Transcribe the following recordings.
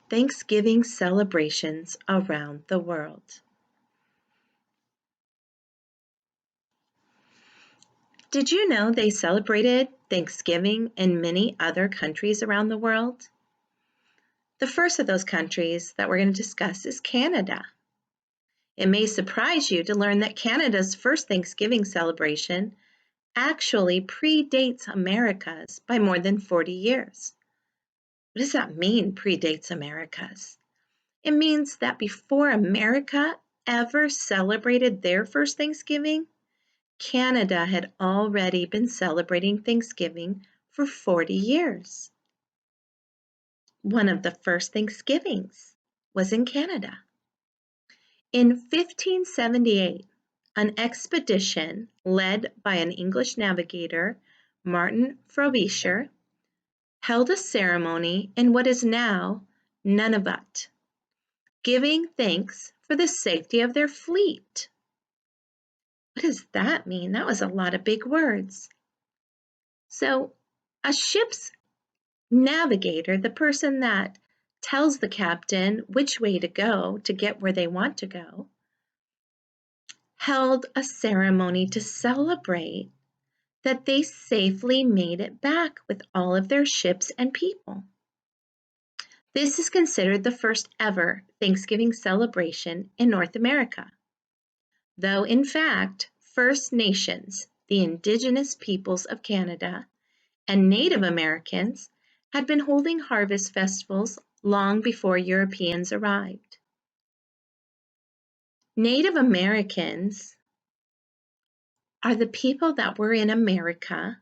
Thanksgiving celebrations around the world. Did you know they celebrated Thanksgiving in many other countries around the world? The first of those countries that we're going to discuss is Canada. It may surprise you to learn that Canada's first Thanksgiving celebration actually predates America's by more than 40 years. What does that mean, predates America's? It means that before America ever celebrated their first Thanksgiving, Canada had already been celebrating Thanksgiving for 40 years. One of the first Thanksgivings was in Canada. In 1578, an expedition led by an English navigator, Martin Frobisher, held a ceremony in what is now Nunavut, giving thanks for the safety of their fleet. What does that mean? That was a lot of big words. So, a ship's navigator, the person that tells the captain which way to go to get where they want to go, held a ceremony to celebrate that they safely made it back with all of their ships and people. This is considered the first ever Thanksgiving celebration in North America, though in fact, First Nations, the indigenous peoples of Canada, and Native Americans had been holding harvest festivals long before Europeans arrived. Native Americans are the people that were in America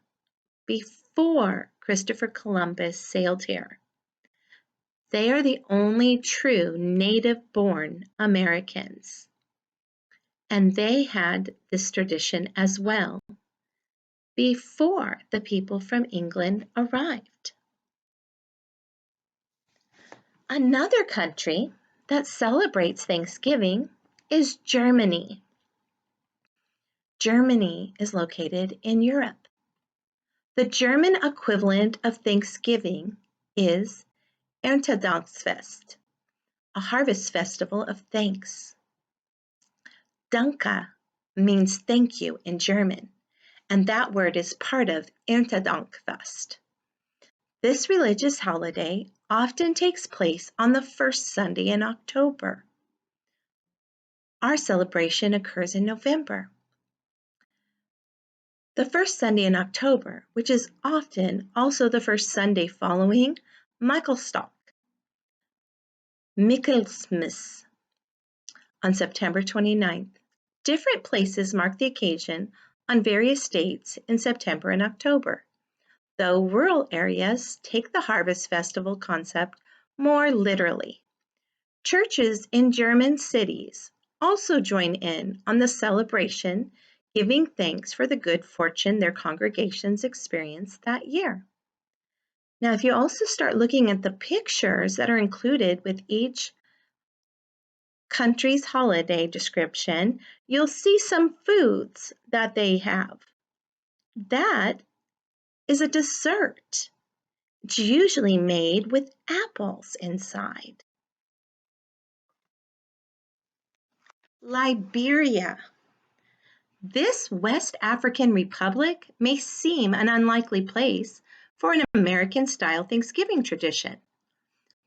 before Christopher Columbus sailed here. They are the only true native-born Americans, and they had this tradition as well before the people from England arrived. Another country that celebrates Thanksgiving is Germany. Germany is located in Europe. The German equivalent of Thanksgiving is Erntedankfest, a harvest festival of thanks. Danke means thank you in German, and that word is part of Erntedankfest. This religious holiday often takes place on the first Sunday in October. Our celebration occurs in November. The first Sunday in October, which is often also the first Sunday following Michaelstock, Michaelmas, on September 29th. Different places mark the occasion on various dates in September and October, though rural areas take the harvest festival concept more literally. Churches in German cities also join in on the celebration, giving thanks for the good fortune their congregations experienced that year. Now, if you also start looking at the pictures that are included with each country's holiday description, you'll see some foods that they have. That is a dessert. It's usually made with apples inside. Liberia. This West African republic may seem an unlikely place for an American-style Thanksgiving tradition,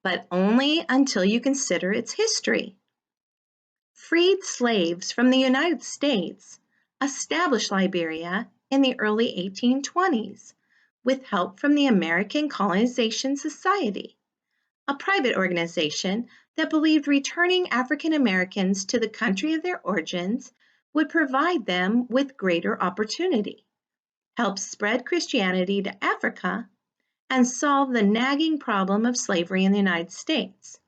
but only until you consider its history. Freed slaves from the United States established Liberia in the early 1820s with help from the American Colonization Society, a private organization that believed returning African Americans to the country of their origins would provide them with greater opportunity, help spread Christianity to Africa, and solve the nagging problem of slavery in the United States.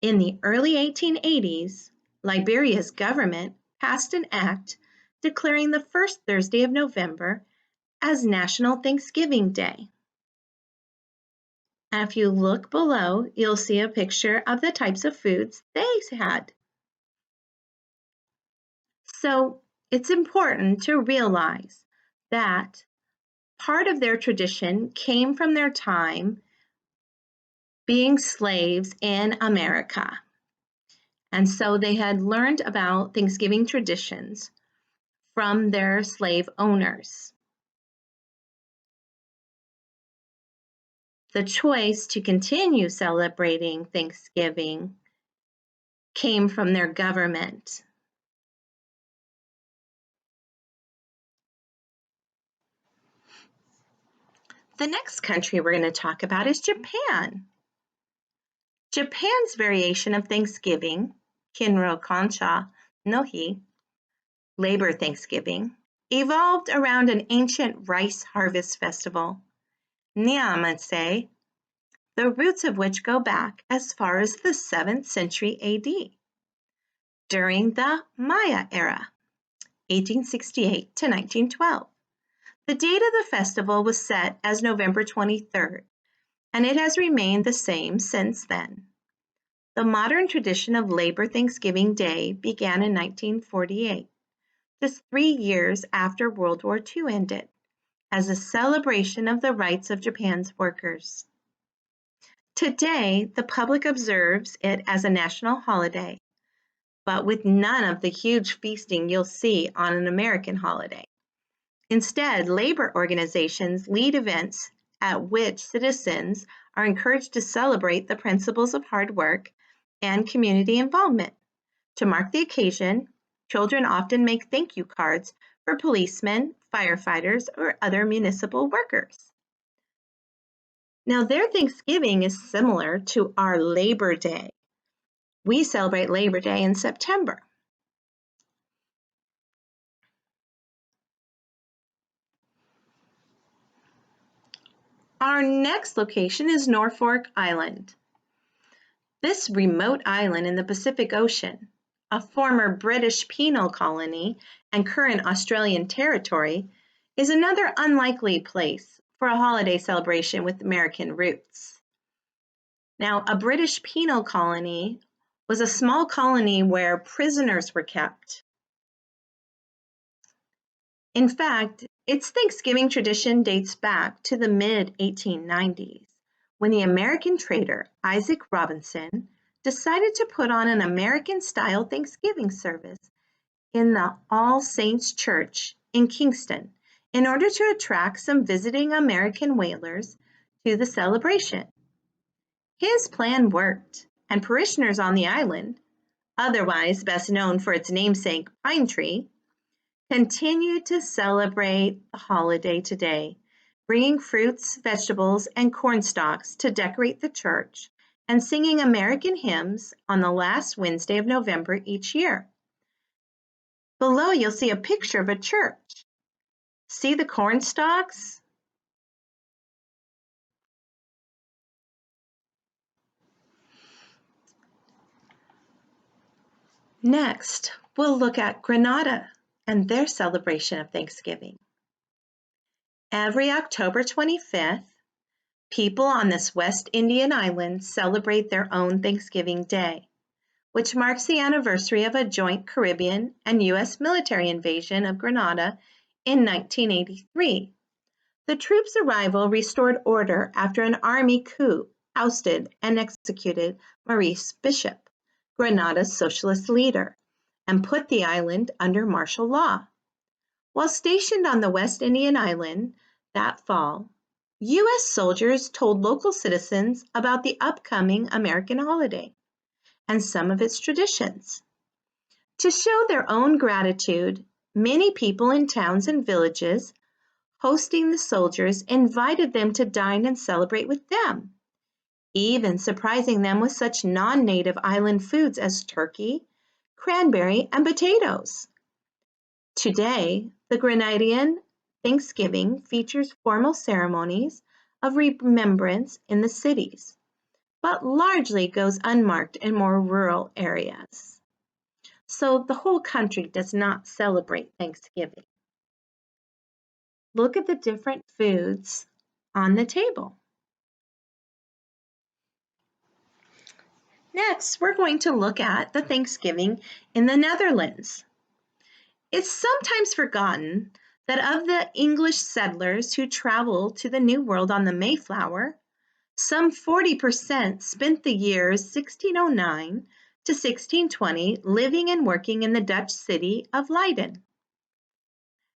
In the early 1880s, Liberia's government passed an act declaring the first Thursday of November as National Thanksgiving Day. And if you look below, you'll see a picture of the types of foods they had. So it's important to realize that part of their tradition came from their time being slaves in America. And so they had learned about Thanksgiving traditions from their slave owners. The choice to continue celebrating Thanksgiving came from their government. The next country we're going to talk about is Japan. Japan's variation of Thanksgiving, Kinro Kansha no-hi, Labor Thanksgiving, evolved around an ancient rice harvest festival, Niamase, the roots of which go back as far as the 7th century AD. During the Maya era, 1868 to 1912. The date of the festival was set as November 23rd, and it has remained the same since then. The modern tradition of Labor Thanksgiving Day began in 1948, just 3 years after World War II ended, as a celebration of the rights of Japan's workers. Today, the public observes it as a national holiday, but with none of the huge feasting you'll see on an American holiday. Instead, labor organizations lead events at which citizens are encouraged to celebrate the principles of hard work and community involvement. To mark the occasion, children often make thank you cards for policemen, firefighters, or other municipal workers. Now, their Thanksgiving is similar to our Labor Day. We celebrate Labor Day in September. Our next location is Norfolk Island. This remote island in the Pacific Ocean, a former British penal colony and current Australian territory, is another unlikely place for a holiday celebration with American roots. Now, a British penal colony was a small colony where prisoners were kept. In fact, its Thanksgiving tradition dates back to the mid-1890s, when the American trader Isaac Robinson decided to put on an American-style Thanksgiving service in the All Saints Church in Kingston in order to attract some visiting American whalers to the celebration. His plan worked, and parishioners on the island, otherwise best known for its namesake pine tree, continue to celebrate the holiday today, bringing fruits, vegetables, and corn stalks to decorate the church and singing American hymns on the last Wednesday of November each year. Below, you'll see a picture of a church. See the corn stalks? Next, we'll look at Grenada and their celebration of Thanksgiving. Every October 25th, people on this West Indian island celebrate their own Thanksgiving Day, which marks the anniversary of a joint Caribbean and U.S. military invasion of Grenada in 1983. The troops' arrival restored order after an army coup ousted and executed Maurice Bishop, Grenada's socialist leader, and put the island under martial law. While stationed on the West Indian island that fall, U.S. soldiers told local citizens about the upcoming American holiday and some of its traditions. To show their own gratitude, many people in towns and villages hosting the soldiers invited them to dine and celebrate with them, even surprising them with such non-native island foods as turkey, cranberry, and potatoes. Today, the Grenadian Thanksgiving features formal ceremonies of remembrance in the cities, but largely goes unmarked in more rural areas. So the whole country does not celebrate Thanksgiving. Look at the different foods on the table. Next, we're going to look at the Thanksgiving in the Netherlands. It's sometimes forgotten that of the English settlers who traveled to the New World on the Mayflower, Some 40% spent the years 1609 to 1620 living and working in the Dutch city of Leiden.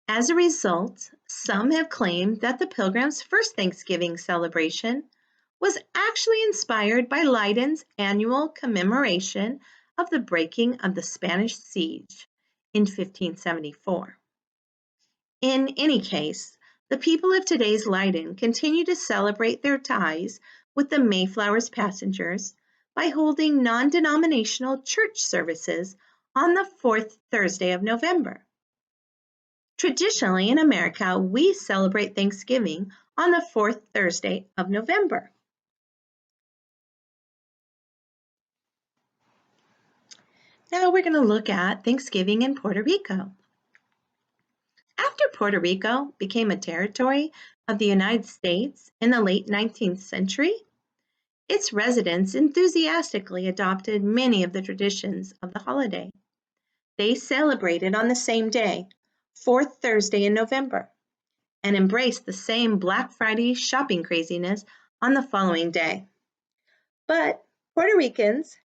As a result, some have claimed that the Pilgrims' first Thanksgiving celebration was actually inspired by Leiden's annual commemoration of the breaking of the Spanish siege in 1574. In any case, the people of today's Leiden continue to celebrate their ties with the Mayflower's passengers by holding non-denominational church services on the fourth Thursday of November. Traditionally in America, we celebrate Thanksgiving on the fourth Thursday of November. Now we're going to look at Thanksgiving in Puerto Rico. After Puerto Rico became a territory of the United States in the late 19th century, its residents enthusiastically adopted many of the traditions of the holiday. They celebrated on the same day, fourth Thursday in November, and embraced the same Black Friday shopping craziness on the following day. But Puerto Ricans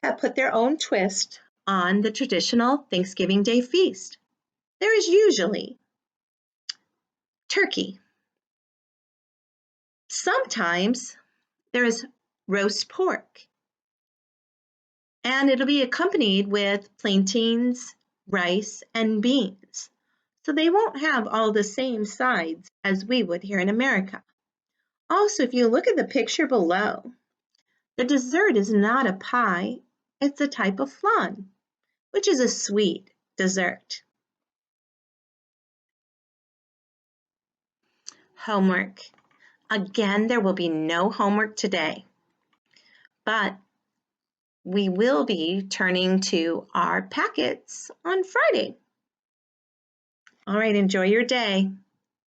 have put their own twist on the traditional Thanksgiving Day feast. There is usually turkey. Sometimes there is roast pork, and it'll be accompanied with plantains, rice, and beans. So they won't have all the same sides as we would here in America. Also, if you look at the picture below, the dessert is not a pie, it's a type of flan, which is a sweet dessert. Homework. Again, there will be no homework today, but we will be turning to our packets on Friday. All right, enjoy your day.